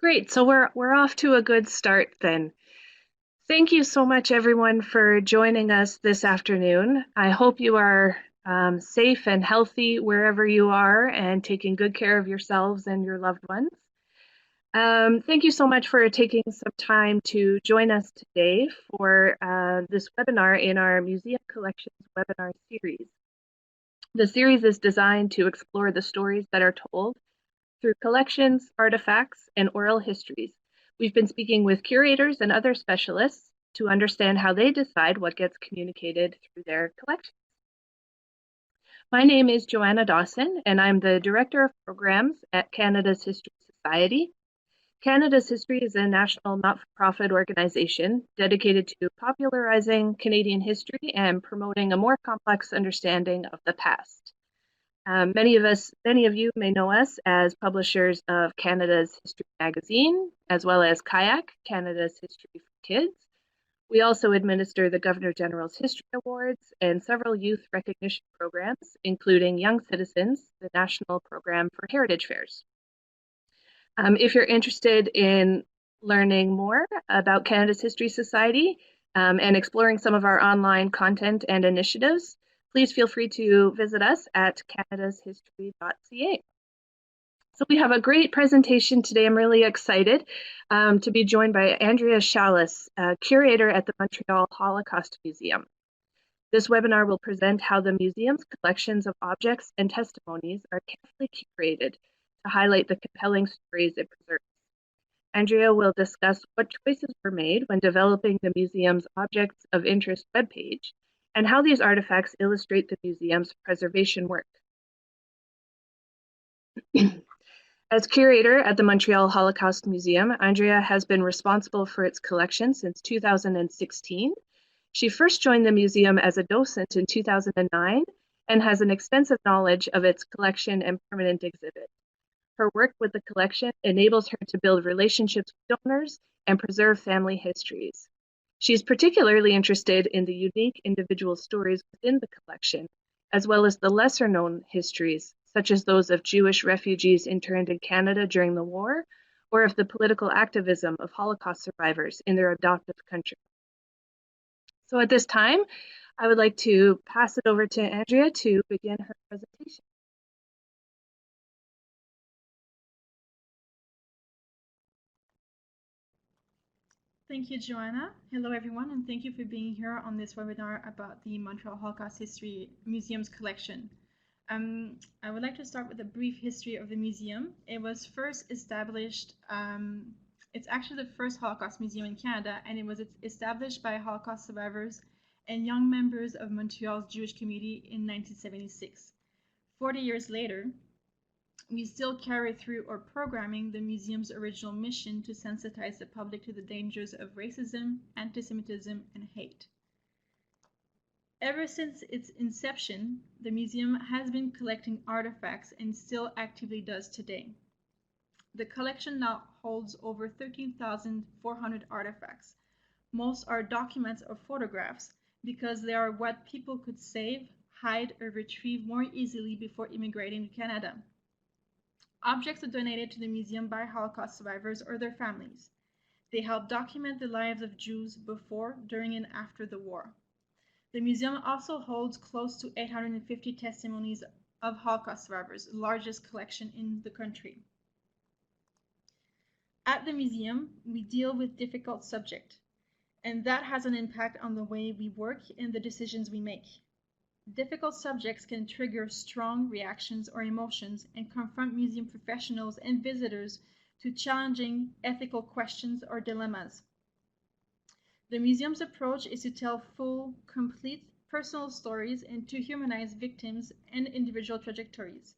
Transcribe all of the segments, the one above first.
Great. So we're off to a good start then. Thank you so much, everyone, for joining us this afternoon. I hope you are safe and healthy wherever you are and taking good care of yourselves and your loved ones. Thank you so much for taking some time to join us today for this webinar in our Museum Collections webinar series. The series is designed to explore the stories that are told through collections, artifacts, and oral histories. We've been speaking with curators and other specialists to understand how they decide what gets communicated through their collections. My name is Joanna Dawson, and I'm the Director of Programs at Canada's History Society. Canada's History is a national not-for-profit organization dedicated to popularizing Canadian history and promoting a more complex understanding of the past. Many of you may know us as publishers of Canada's History magazine, as well as Kayak, Canada's History for Kids. We also administer the Governor General's History Awards and several youth recognition programs, including Young Citizens, the national program for heritage fairs. If you're interested in learning more about Canada's History Society and exploring some of our online content and initiatives, please feel free to visit us at canadashistory.ca. So we have a great presentation today. I'm really excited to be joined by Andréa Shaulis, curator at the Montreal Holocaust Museum. This webinar will present how the museum's collections of objects and testimonies are carefully curated to highlight the compelling stories it preserves. Andréa will discuss what choices were made when developing the museum's Objects of Interest webpage and how these artifacts illustrate the museum's preservation work. As curator at the Montreal Holocaust Museum, Andréa has been responsible for its collection since 2016. She first joined the museum as a docent in 2009 and has an extensive knowledge of its collection and permanent exhibit. Her work with the collection enables her to build relationships with donors and preserve family histories. She's particularly interested in the unique individual stories within the collection, as well as the lesser-known histories, such as those of Jewish refugees interned in Canada during the war, or of the political activism of Holocaust survivors in their adoptive country. So at this time, I would like to pass it over to Andréa to begin her presentation. Thank you, Joanna. Hello, everyone, and thank you for being here on this webinar about the Montreal Holocaust History Museum's collection. I would like to start with a brief history of the museum. It was first established, it's actually the first Holocaust museum in Canada, and it was established by Holocaust survivors and young members of Montreal's Jewish community in 1976. 40 years later, we still carry through our programming the museum's original mission to sensitize the public to the dangers of racism, anti-Semitism, and hate. Ever since its inception, the museum has been collecting artifacts and still actively does today. The collection now holds over 13,400 artifacts. Most are documents or photographs because they are what people could save, hide, or retrieve more easily before immigrating to Canada. Objects are donated to the museum by Holocaust survivors or their families. They help document the lives of Jews before, during, and after the war. The museum also holds close to 850 testimonies of Holocaust survivors, the largest collection in the country. At the museum, we deal with difficult subjects, and that has an impact on the way we work and the decisions we make. Difficult subjects can trigger strong reactions or emotions and confront museum professionals and visitors to challenging ethical questions or dilemmas. The museum's approach is to tell full, complete, personal stories and to humanize victims and individual trajectories.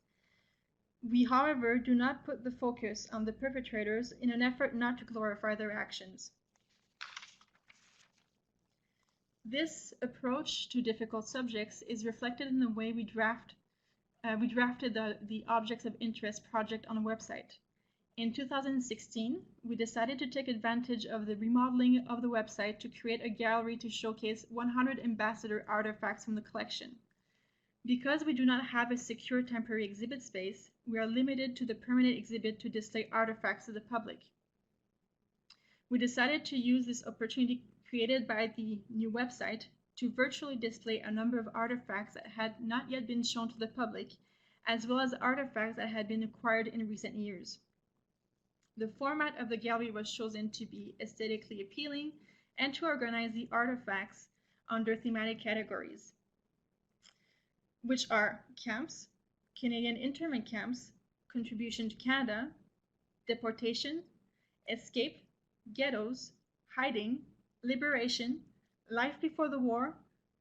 We, however, do not put the focus on the perpetrators in an effort not to glorify their actions. This approach to difficult subjects is reflected in the way we drafted the Objects of Interest project on the website. In 2016, we decided to take advantage of the remodeling of the website to create a gallery to showcase 100 ambassador artifacts from the collection. Because we do not have a secure temporary exhibit space, we are limited to the permanent exhibit to display artifacts to the public. We decided to use this opportunity created by the new website to virtually display a number of artifacts that had not yet been shown to the public, as well as artifacts that had been acquired in recent years. The format of the gallery was chosen to be aesthetically appealing and to organize the artifacts under thematic categories, which are camps, Canadian internment camps, contribution to Canada, deportation, escape, ghettos, hiding, liberation, life before the war,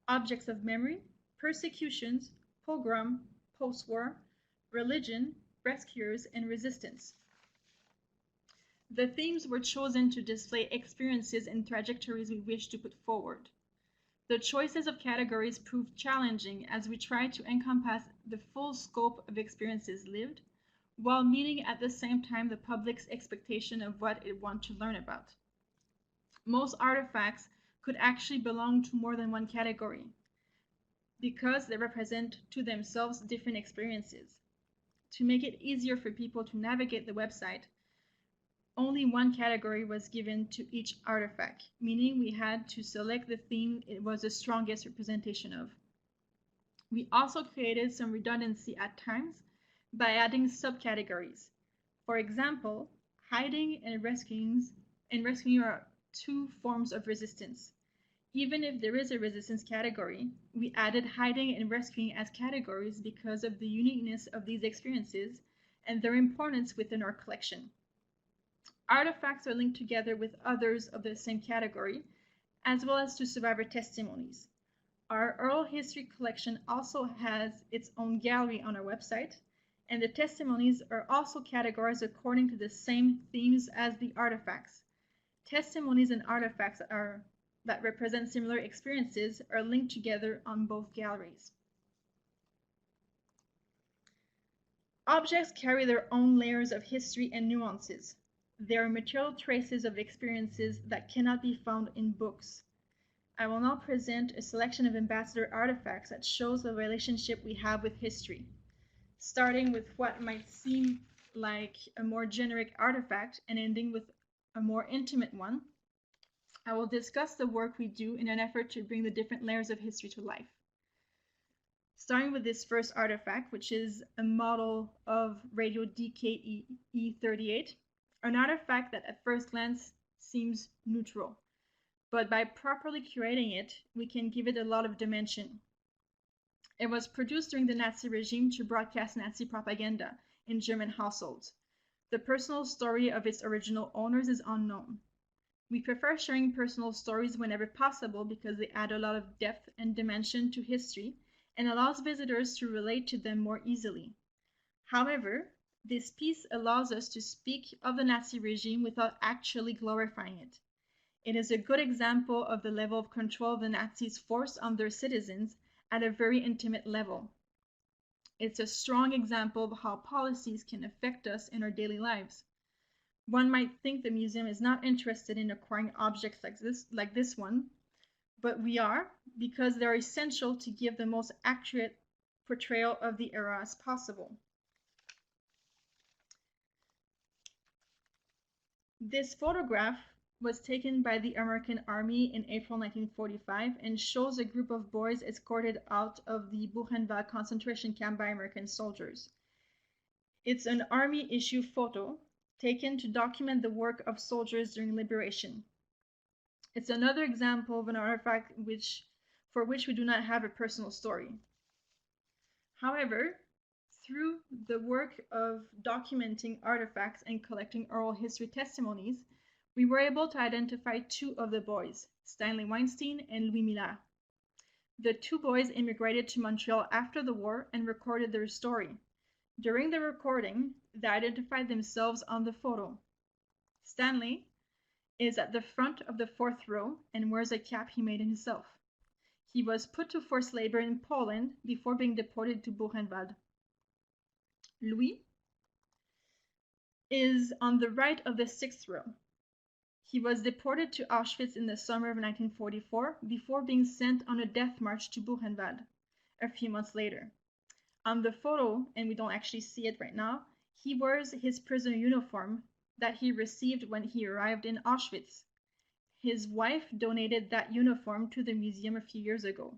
objects of memory, persecutions, pogrom, post-war, religion, rescuers, and resistance. The themes were chosen to display experiences and trajectories we wish to put forward. The choices of categories proved challenging as we tried to encompass the full scope of experiences lived, while meeting at the same time the public's expectation of what it wants to learn about. Most artifacts could actually belong to more than one category because they represent to themselves different experiences. To make it easier for people to navigate the website, only one category was given to each artifact, meaning we had to select the theme it was the strongest representation of. We also created some redundancy at times by adding subcategories. For example, hiding and rescuing are two forms of resistance. Even if there is a resistance category, we added hiding and rescuing as categories because of the uniqueness of these experiences and their importance within our collection. Artifacts are linked together with others of the same category, as well as to survivor testimonies. Our oral history collection also has its own gallery on our website, and the testimonies are also categorized according to the same themes as the artifacts. Testimonies and artifacts that represent similar experiences are linked together on both galleries. Objects carry their own layers of history and nuances. They are material traces of experiences that cannot be found in books. I will now present a selection of ambassador artifacts that shows the relationship we have with history, starting with what might seem like a more generic artifact and ending with a more intimate one. I will discuss the work we do in an effort to bring the different layers of history to life. Starting with this first artifact, which is a model of radio DKE-38, an artifact that at first glance seems neutral, but by properly curating it, we can give it a lot of dimension. It was produced during the Nazi regime to broadcast Nazi propaganda in German households. The personal story of its original owners is unknown. We prefer sharing personal stories whenever possible because they add a lot of depth and dimension to history and allows visitors to relate to them more easily. However, this piece allows us to speak of the Nazi regime without actually glorifying it. It is a good example of the level of control the Nazis forced on their citizens at a very intimate level. It's a strong example of how policies can affect us in our daily lives. One might think the museum is not interested in acquiring objects like this one, but we are, because they're essential to give the most accurate portrayal of the era as possible. This photograph was taken by the American Army in April 1945 and shows a group of boys escorted out of the Buchenwald concentration camp by American soldiers. It's an Army issue photo taken to document the work of soldiers during liberation. It's another example of an artifact for which we do not have a personal story. However, through the work of documenting artifacts and collecting oral history testimonies, we were able to identify two of the boys, Stanley Weinstein and Louis Miller. The two boys immigrated to Montreal after the war and recorded their story. During the recording, they identified themselves on the photo. Stanley is at the front of the fourth row and wears a cap he made himself. He was put to forced labor in Poland before being deported to Buchenwald. Louis is on the right of the sixth row. He was deported to Auschwitz in the summer of 1944 before being sent on a death march to Buchenwald a few months later. On the photo, and we don't actually see it right now, he wears his prisoner uniform that he received when he arrived in Auschwitz. His wife donated that uniform to the museum a few years ago.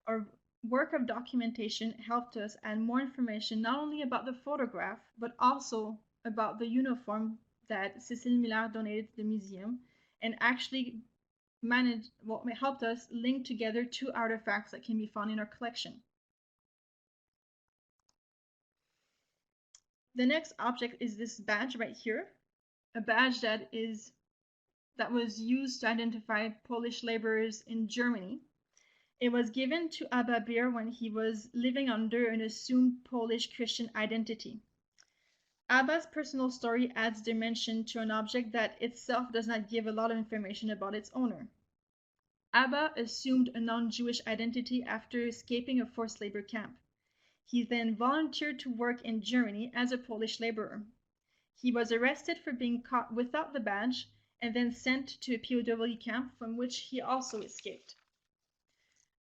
Our work of documentation helped us add more information not only about the photograph, but also about the uniform that Cécile Miller donated to the museum, and actually helped us link together two artifacts that can be found in our collection. The next object is this badge right here, a badge that was used to identify Polish laborers in Germany. It was given to Abba Beer when he was living under an assumed Polish Christian identity. Abba's personal story adds dimension to an object that itself does not give a lot of information about its owner. Abba assumed a non-Jewish identity after escaping a forced labor camp. He then volunteered to work in Germany as a Polish laborer. He was arrested for being caught without the badge and then sent to a POW camp from which he also escaped.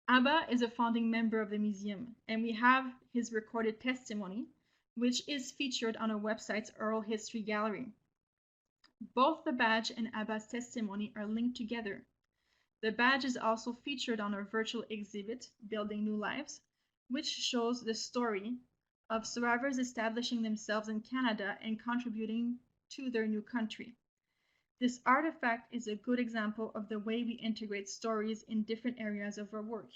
Abba is a founding member of the museum, and we have his recorded testimony, which is featured on our website's oral history gallery. Both the badge and Abba's testimony are linked together. The badge is also featured on our virtual exhibit, Building New Lives, which shows the story of survivors establishing themselves in Canada and contributing to their new country. This artifact is a good example of the way we integrate stories in different areas of our work.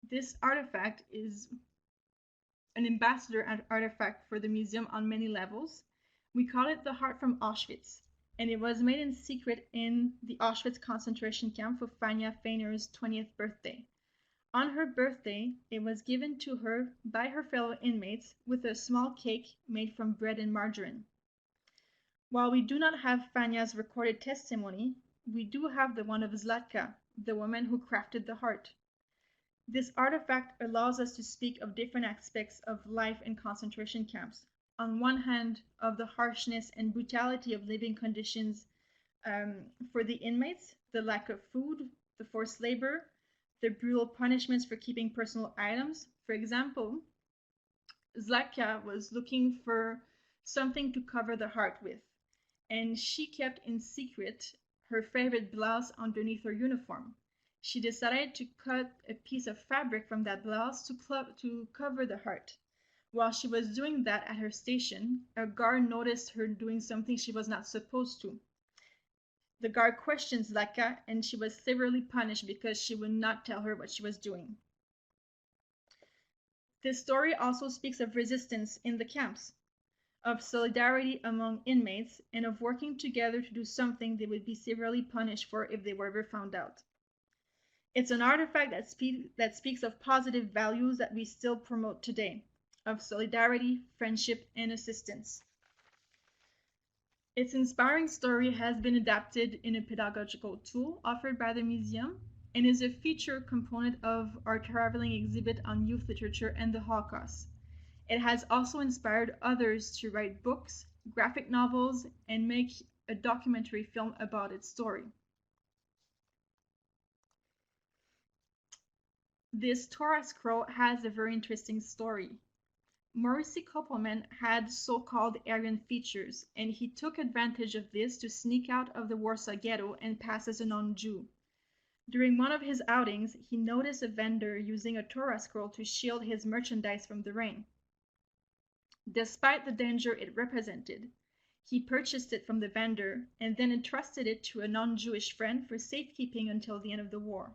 This artifact is an ambassador artifact for the museum on many levels. We call it the Heart from Auschwitz, and it was made in secret in the Auschwitz concentration camp for Fania Feiner's 20th birthday. On her birthday, it was given to her by her fellow inmates with a small cake made from bread and margarine. While we do not have Fania's recorded testimony, we do have the one of Zlatka, the woman who crafted the heart. This artifact allows us to speak of different aspects of life in concentration camps. On one hand, of the harshness and brutality of living conditions for the inmates, the lack of food, the forced labor, the brutal punishments for keeping personal items. For example, Zlatka was looking for something to cover the heart with, and she kept in secret her favorite blouse underneath her uniform. She decided to cut a piece of fabric from that blouse to cover the heart. While she was doing that at her station, a guard noticed her doing something she was not supposed to. The guard questioned Zlatka, and she was severely punished because she would not tell her what she was doing. This story also speaks of resistance in the camps, of solidarity among inmates, and of working together to do something they would be severely punished for if they were ever found out. It's an artifact that speaks of positive values that we still promote today, of solidarity, friendship, and assistance. Its inspiring story has been adapted in a pedagogical tool offered by the museum and is a feature component of our traveling exhibit on youth literature and the Holocaust. It has also inspired others to write books, graphic novels, and make a documentary film about its story. This TORAH scroll has a very interesting story. Morrissey Koppelman had so-called Aryan features, and he took advantage of this to sneak out of the Warsaw Ghetto and pass as a non-Jew. During one of his outings, he noticed a vendor using a TORAH scroll to shield his merchandise from the rain. Despite the danger it represented, he purchased it from the vendor and then entrusted it to a non-Jewish friend for safekeeping until the end of the war.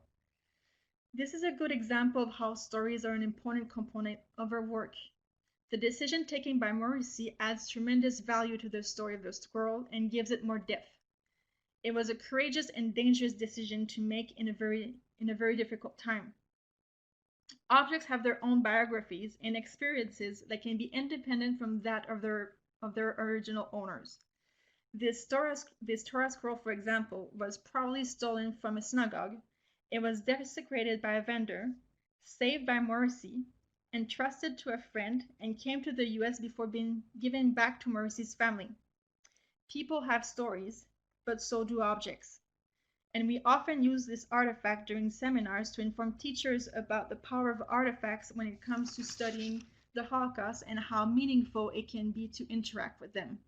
This is a good example of how stories are an important component of our work. The decision taken by Morrissey adds tremendous value to the story of the scroll and gives it more depth. It was a courageous and dangerous decision to make in a very difficult time. Objects have their own biographies and experiences that can be independent from that of their original owners. This TORAH scroll, for example, was probably stolen from a synagogue. It was desecrated by a vendor, saved by Morrissey, entrusted to a friend, and came to the US before being given back to Morrissey's family. People have stories, but so do objects. And we often use this artifact during seminars to inform teachers about the power of artifacts when it comes to studying the Holocaust and how meaningful it can be to interact with them.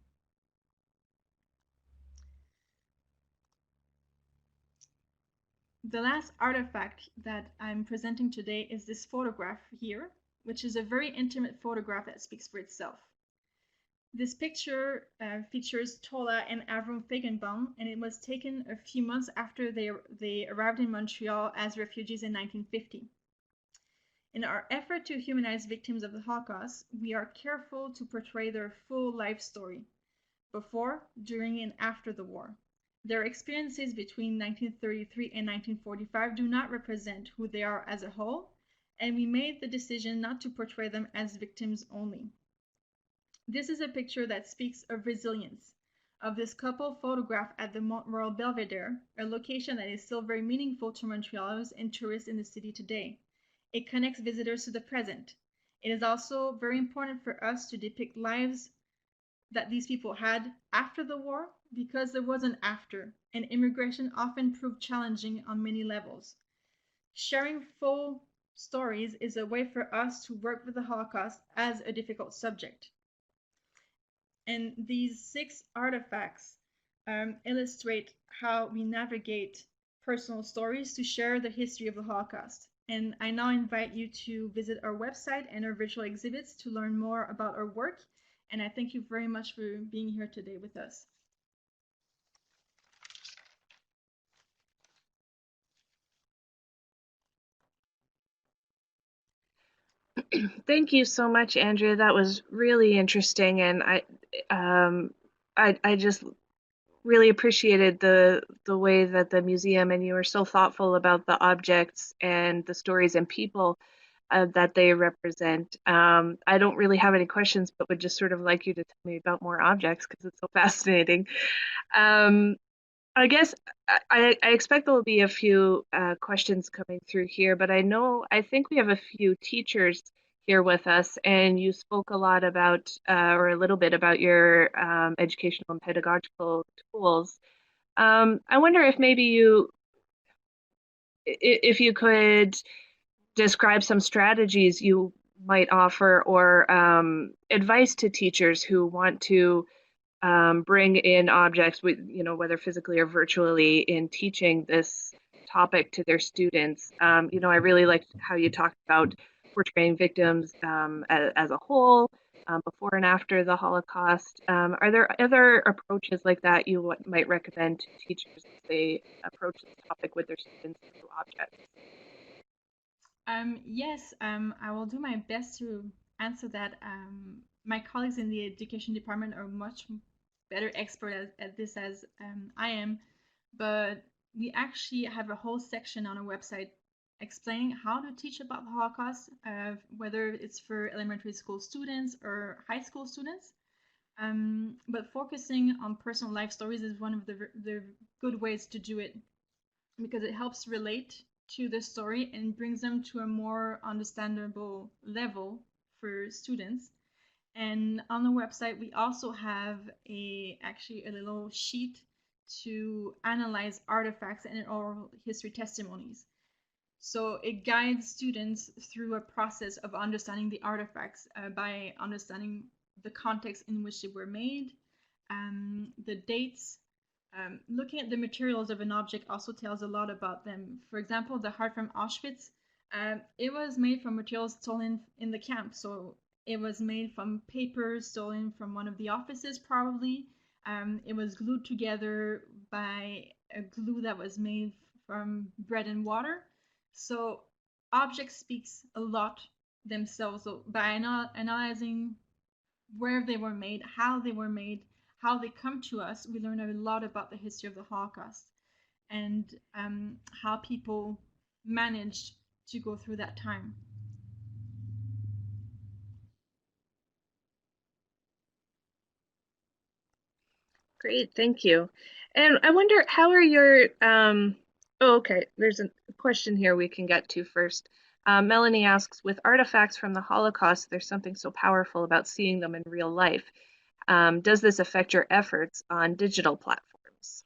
The last artifact that I'm presenting today is this photograph here, which is a very intimate photograph that speaks for itself. This picture features TORAH and Avram Feigenbaum, and it was taken a few months after they arrived in Montreal as refugees in 1950. In our effort to humanize victims of the Holocaust, we are careful to portray their full life story, before, during, and after the war. Their experiences between 1933 and 1945 do not represent who they are as a whole, and we made the decision not to portray them as victims only. This is a picture that speaks of resilience, of this couple photographed at the Montreal Belvedere, a location that is still very meaningful to Montrealers and tourists in the city today. It connects visitors to the present. It is also very important for us to depict lives that these people had after the war, because there was an after, and immigration often proved challenging on many levels. Sharing full stories is a way for us to work with the Holocaust as a difficult subject. And these 6 artifacts illustrate how we navigate personal stories to share the history of the Holocaust. And I now invite you to visit our website and our virtual exhibits to learn more about our work. And I thank you very much for being here today with us. Thank you so much, Andrea. That was really interesting, and I just really appreciated the way that the museum and you were so thoughtful about the objects and the stories and people that they represent. I don't really have any questions, but would just sort of like you to tell me about more objects because it's so fascinating. Um, I guess I expect there will be a few questions coming through here, but I think we have a few teachers here with us, and you spoke a lot about, or a little bit about your educational and pedagogical tools. I wonder if maybe if you could describe some strategies you might offer or advice to teachers who want to bring in objects, with, whether physically or virtually, in teaching this topic to their students. I really liked how you talked about portraying victims as a whole, before and after the Holocaust. Are there other approaches like that you might recommend to teachers as they approach this topic with their students through objects? Yes, I will do my best to answer that. My colleagues in the education department are much better expert at this as I am, but we actually have a whole section on our website explaining how to teach about the Holocaust, whether it's for elementary school students or high school students. But focusing on personal life stories is one of the good ways to do it, because it helps relate to the story and brings them to a more understandable level for students. And on the website, we also have actually a little sheet to analyze artifacts and oral history testimonies. So it guides students through a process of understanding the artifacts by understanding the context in which they were made, the dates. Looking at the materials of an object also tells a lot about them. For example, the heart from Auschwitz, it was made from materials stolen in the camp. So it was made from paper stolen from one of the offices, probably. It was glued together by a glue that was made from bread and water. So objects speaks a lot themselves. So by analyzing where they were made, how they come to us, we learn a lot about the history of the Holocaust and how people managed to go through that time. Great, thank you. And I wonder, how are your, oh, okay, there's a question here we can get to first. Melanie asks, with artifacts from the Holocaust, there's something so powerful about seeing them in real life. Does this affect your efforts on digital platforms?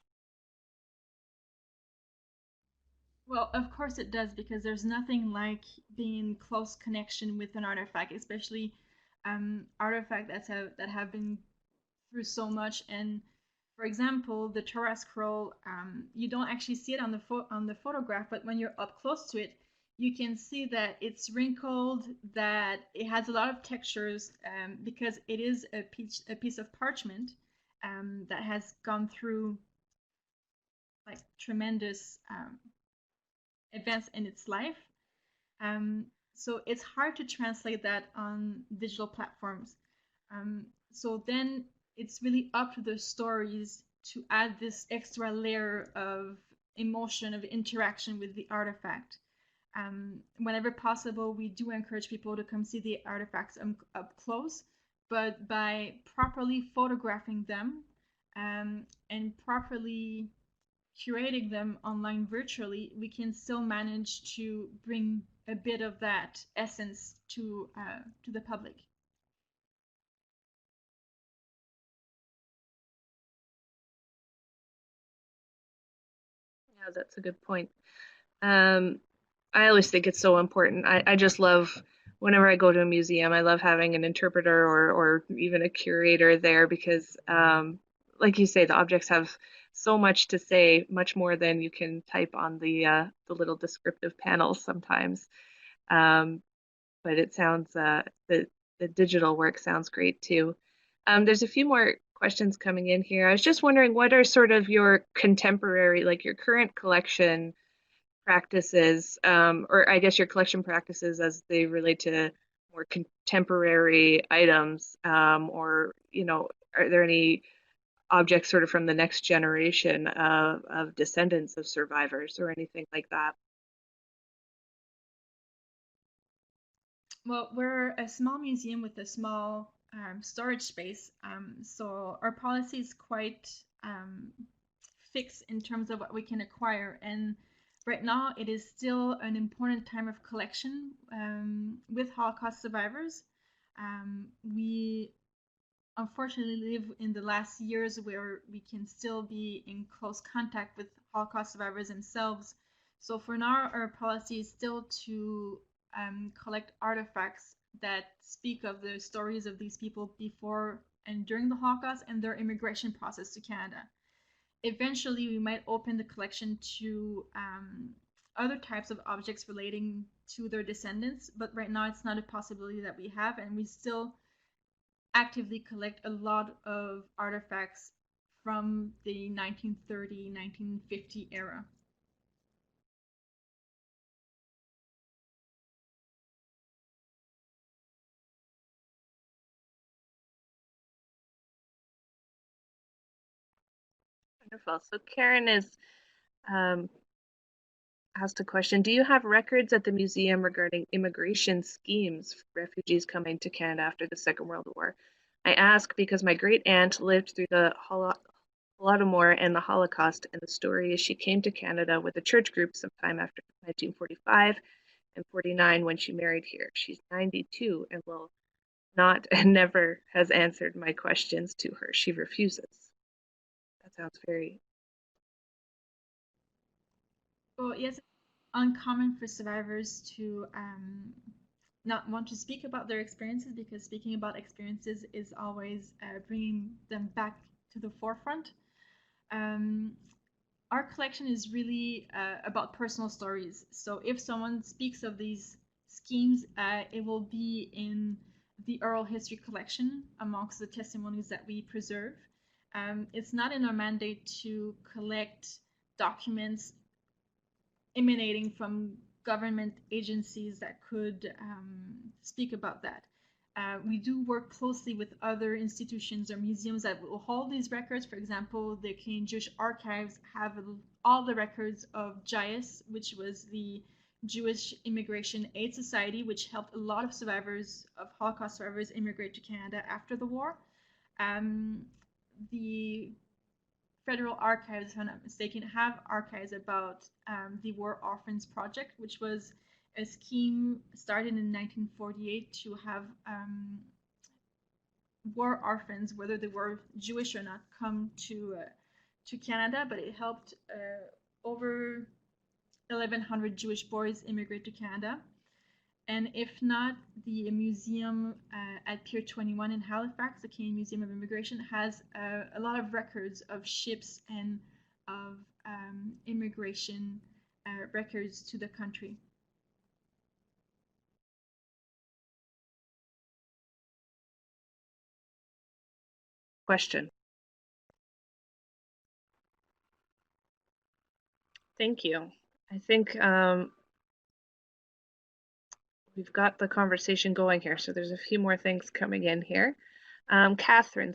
Well, of course it does, because there's nothing like being in close connection with an artifact, especially artifacts that have been through so much. And for example, the TORAH scroll, you don't actually see it on the photograph, but when you're up close to it, you can see that it's wrinkled, that it has a lot of textures, because it is a piece of parchment that has gone through like tremendous events in its life. So it's hard to translate that on digital platforms. So then it's really up to the stories to add this extra layer of emotion, of interaction with the artifact. Whenever possible, we do encourage people to come see the artifacts up close, but by properly photographing them and properly curating them online virtually, we can still manage to bring a bit of that essence to the public. Yeah, that's a good point. Um, I always think it's so important. I just love whenever I go to a museum, I love having an interpreter or even a curator there because, like you say, the objects have so much to say, much more than you can type on the little descriptive panels sometimes. Um, but it sounds the digital work sounds great too. There's a few more questions coming in here. I was just wondering, what are sort of your contemporary, like your current collection practices, or I guess your collection practices as they relate to more contemporary items, or are there any objects sort of from the next generation of descendants of survivors or anything like that? Well, we're a small museum with a small storage space, so our policy is quite fixed in terms of what we can acquire. And right now, it is still an important time of collection with Holocaust survivors. We unfortunately live in the last years where we can still be in close contact with Holocaust survivors themselves. So for now, our policy is still to collect artifacts that speak of the stories of these people before and during the Holocaust and their immigration process to Canada. Eventually, we might open the collection to other types of objects relating to their descendants, but right now it's not a possibility that we have, and we still actively collect a lot of artifacts from the 1930, 1950 era. Wonderful. So Karen is um, asked a question. Do you have records at the museum regarding immigration schemes for refugees coming to Canada after the Second World War? I ask because my great aunt lived through the Holodomor and the Holocaust, and the story is she came to Canada with a church group sometime after 1945 and 49 when she married here. She's 92 and will not and never has answered my questions to her. She refuses. That sounds very. Well, yes, it's uncommon for survivors to not want to speak about their experiences because speaking about experiences is always bringing them back to the forefront. Um, our collection is really about personal stories. So if someone speaks of these schemes, it will be in the oral history collection amongst the testimonies that we preserve. It's not in our mandate to collect documents emanating from government agencies that could speak about that. We do work closely with other institutions or museums that will hold these records. For example, the Canadian Jewish Archives have all the records of JIAS, which was the Jewish Immigration Aid Society, which helped a lot of survivors, of Holocaust survivors, immigrate to Canada after the war. The Federal Archives, if I'm not mistaken, have archives about the War Orphans Project, which was a scheme started in 1948 to have war orphans, whether they were Jewish or not, come to Canada. But it helped over 1,100 Jewish boys immigrate to Canada. And if not, the museum at Pier 21 in Halifax, the Canadian Museum of Immigration, has a lot of records of ships and of immigration records to the country. Question. Thank you. I think we've got the conversation going here, so there's a few more things coming in here. Catherine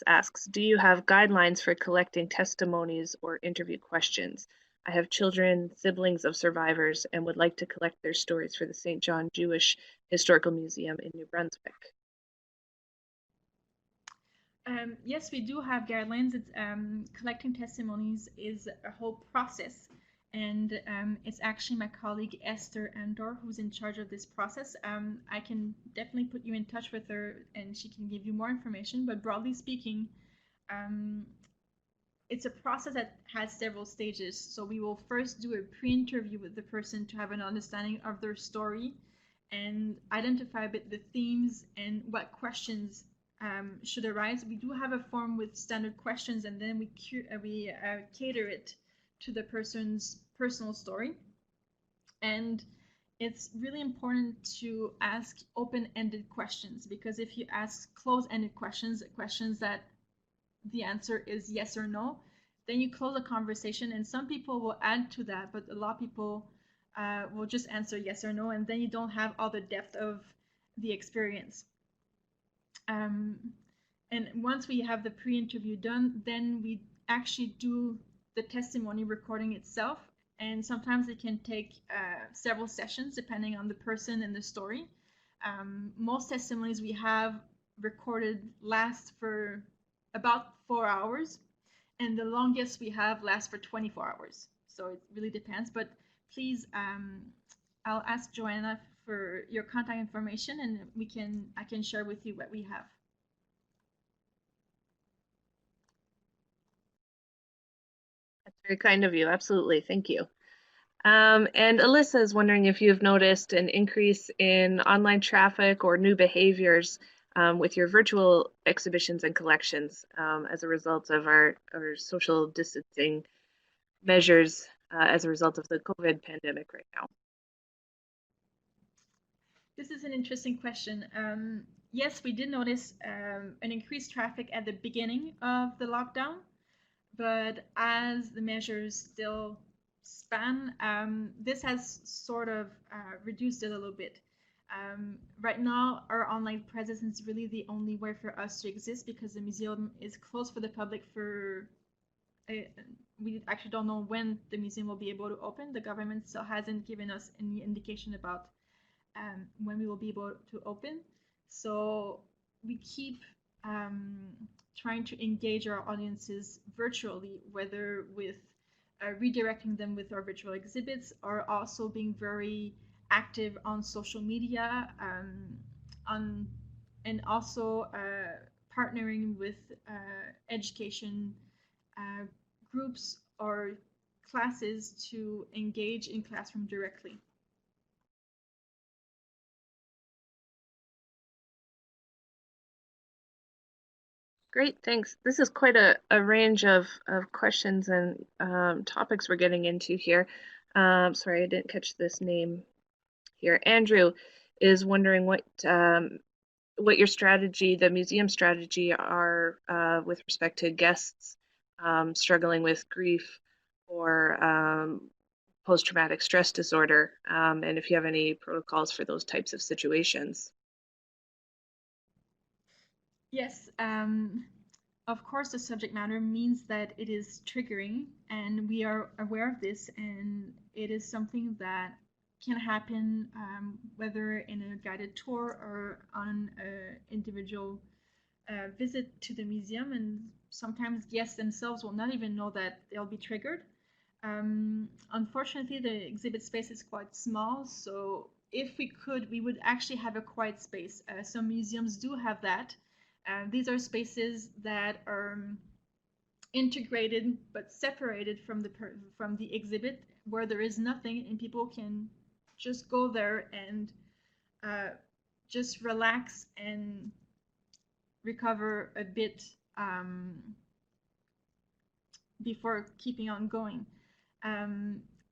asks, do you have guidelines for collecting testimonies or interview questions? I have children, siblings of survivors, and would like to collect their stories for the St. John Jewish Historical Museum in New Brunswick. Yes, we do have guidelines. It's, collecting testimonies is a whole process, and it's actually my colleague Esther Andor who's in charge of this process. I can definitely put you in touch with her, and she can give you more information. But broadly speaking, it's a process that has several stages. So we will first do a pre-interview with the person to have an understanding of their story and identify a bit the themes and what questions should arise. We do have a form with standard questions, and then we cater it to the person's personal story. And it's really important to ask open-ended questions, because if you ask closed-ended questions, questions that the answer is yes or no, then you close a conversation, and some people will add to that, but a lot of people will just answer yes or no, and then you don't have all the depth of the experience. And once we have the pre-interview done, then we actually do the testimony recording itself, and sometimes it can take several sessions depending on the person and the story. Most testimonies we have recorded last for about 4 hours, and the longest we have lasts for 24 hours. So it really depends, but please, I'll ask Joanna for your contact information, and I can share with you what we have. That's very kind of you. Absolutely. Thank you. And Alyssa is wondering if you've noticed an increase in online traffic or new behaviors with your virtual exhibitions and collections as a result of our social distancing measures as a result of the COVID pandemic right now. This is an interesting question. Yes, we did notice an increased traffic at the beginning of the lockdown, but as the measures still span, this has sort of reduced it a little bit. Right now, our online presence is really the only way for us to exist, because the museum is closed for the public for we actually don't know when the museum will be able to open. The government still hasn't given us any indication about when we will be able to open. So we keep trying to engage our audiences virtually, whether with redirecting them with our virtual exhibits, or also being very active on social media, and also partnering with education groups or classes to engage in classroom directly. Great, thanks. This is quite a range of questions and topics we're getting into here. Sorry, I didn't catch this name here. Andrew is wondering what your strategy, the museum strategy, are with respect to guests struggling with grief or post-traumatic stress disorder, and if you have any protocols for those types of situations. Yes, of course, the subject matter means that it is triggering, and we are aware of this, and it is something that can happen whether in a guided tour or on an individual visit to the museum, and sometimes guests themselves will not even know that they'll be triggered. Unfortunately, the exhibit space is quite small, so if we could, we would actually have a quiet space. Some museums do have that. These are spaces that are integrated but separated from the exhibit, where there is nothing, and people can just go there and just relax and recover a bit before keeping on going.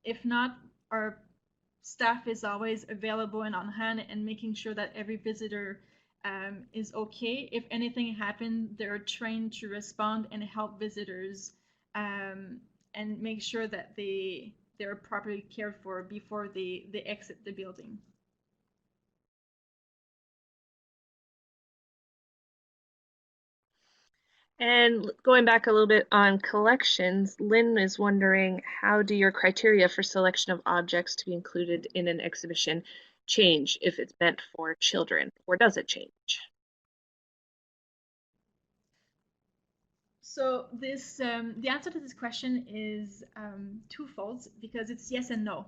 If not, our staff is always available and on hand and making sure that every visitor is okay. If anything happens, they're trained to respond and help visitors and make sure that they're properly cared for before they exit the building. And going back a little bit on collections, Lynn is wondering, how do your criteria for selection of objects to be included in an exhibition change if it's meant for children, or does it change? So the answer to this question is twofold, because it's yes and no.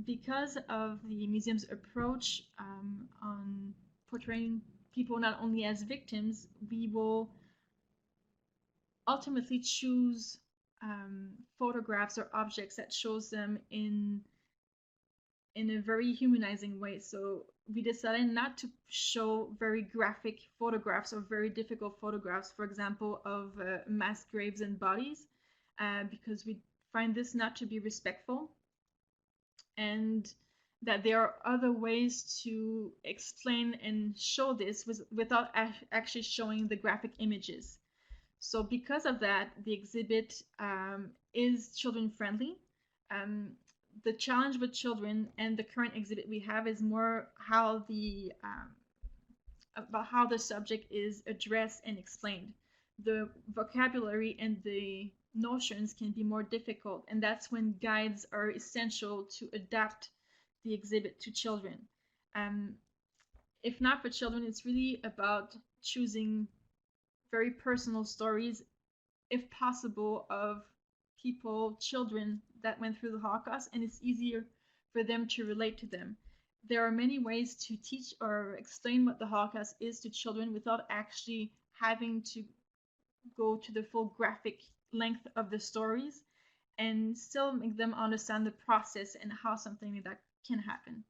Because of the museum's approach on portraying people not only as victims, we will ultimately choose photographs or objects that shows them in a very humanizing way. So we decided not to show very graphic photographs or very difficult photographs, for example, of mass graves and bodies, because we find this not to be respectful, and that there are other ways to explain and show this without actually showing the graphic images. So because of that, the exhibit is children friendly. The challenge with children and the current exhibit we have is more how about how the subject is addressed and explained. The vocabulary and the notions can be more difficult, and that's when guides are essential to adapt the exhibit to children. If not for children, it's really about choosing very personal stories, if possible, of people, children that went through the Holocaust, and it's easier for them to relate to them. There are many ways to teach or explain what the Holocaust is to children without actually having to go to the full graphic length of the stories, and still make them understand the process and how something like that can happen.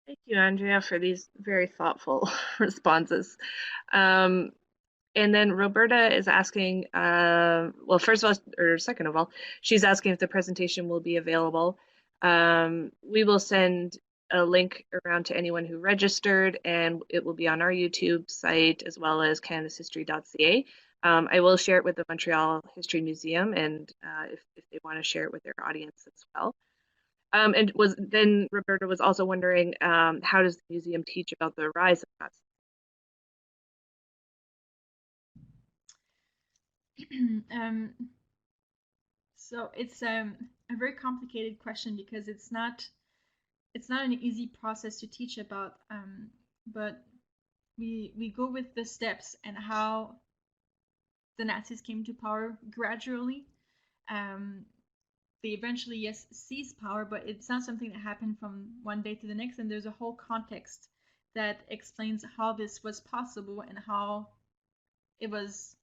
Thank you, Andrea, for these very thoughtful responses. Um, and then Roberta is asking, well, first of all, or second of all, she's asking if the presentation will be available. We will send a link around to anyone who registered, and it will be on our YouTube site as well as canadashistory.ca. I will share it with the Montreal History Museum, and if they want to share it with their audience as well. And then Roberta was also wondering, how does the museum teach about the rise of Nazism? So it's a very complicated question, because it's not an easy process to teach about, but we go with the steps and how the Nazis came to power gradually. They eventually, yes, seized power, but it's not something that happened from one day to the next, and there's a whole context that explains how this was possible and how it was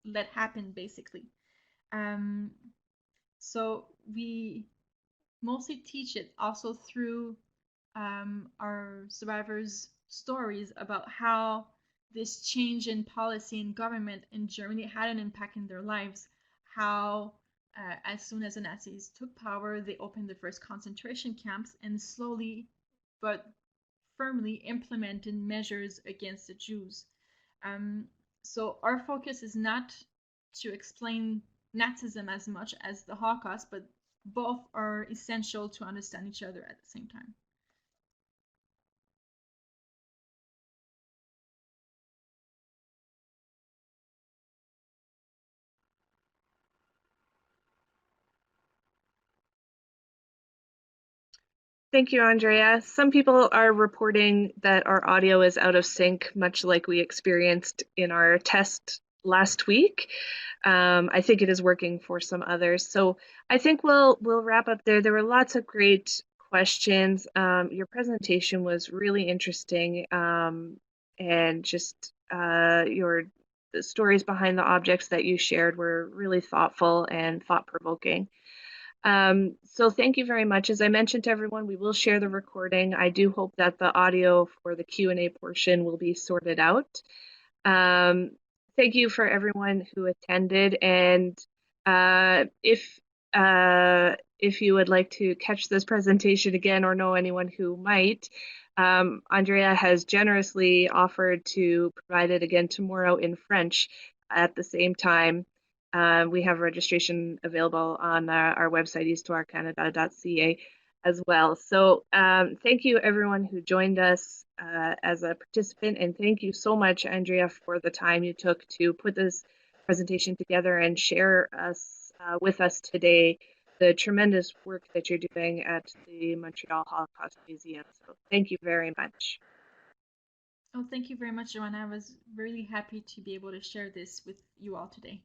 let happen, basically. So we mostly teach it also through our survivors' stories about how this change in policy and government in Germany had an impact in their lives. How, as soon as the Nazis took power, they opened the first concentration camps and slowly but firmly implemented measures against the Jews. So our focus is not to explain Nazism as much as the Holocaust, but both are essential to understand each other at the same time. Thank you, Andrea. Some people are reporting that our audio is out of sync, much like we experienced in our test last week. I think it is working for some others. So I think we'll wrap up there. There were lots of great questions. Your presentation was really interesting, and just the stories behind the objects that you shared were really thoughtful and thought-provoking. So thank you very much. As I mentioned to everyone, we will share the recording. I do hope that the audio for the Q&A portion will be sorted out. Um, Thank you for everyone who attended. And if you would like to catch this presentation again or know anyone who might, Andrea has generously offered to provide it again tomorrow in French at the same time. We have registration available on our website, histoirecanada.ca as well. So thank you everyone who joined us as a participant, and thank you so much, Andrea, for the time you took to put this presentation together and share with us today the tremendous work that you're doing at the Montreal Holocaust Museum. So thank you very much. Oh, thank you very much, Joanna. I was really happy to be able to share this with you all today.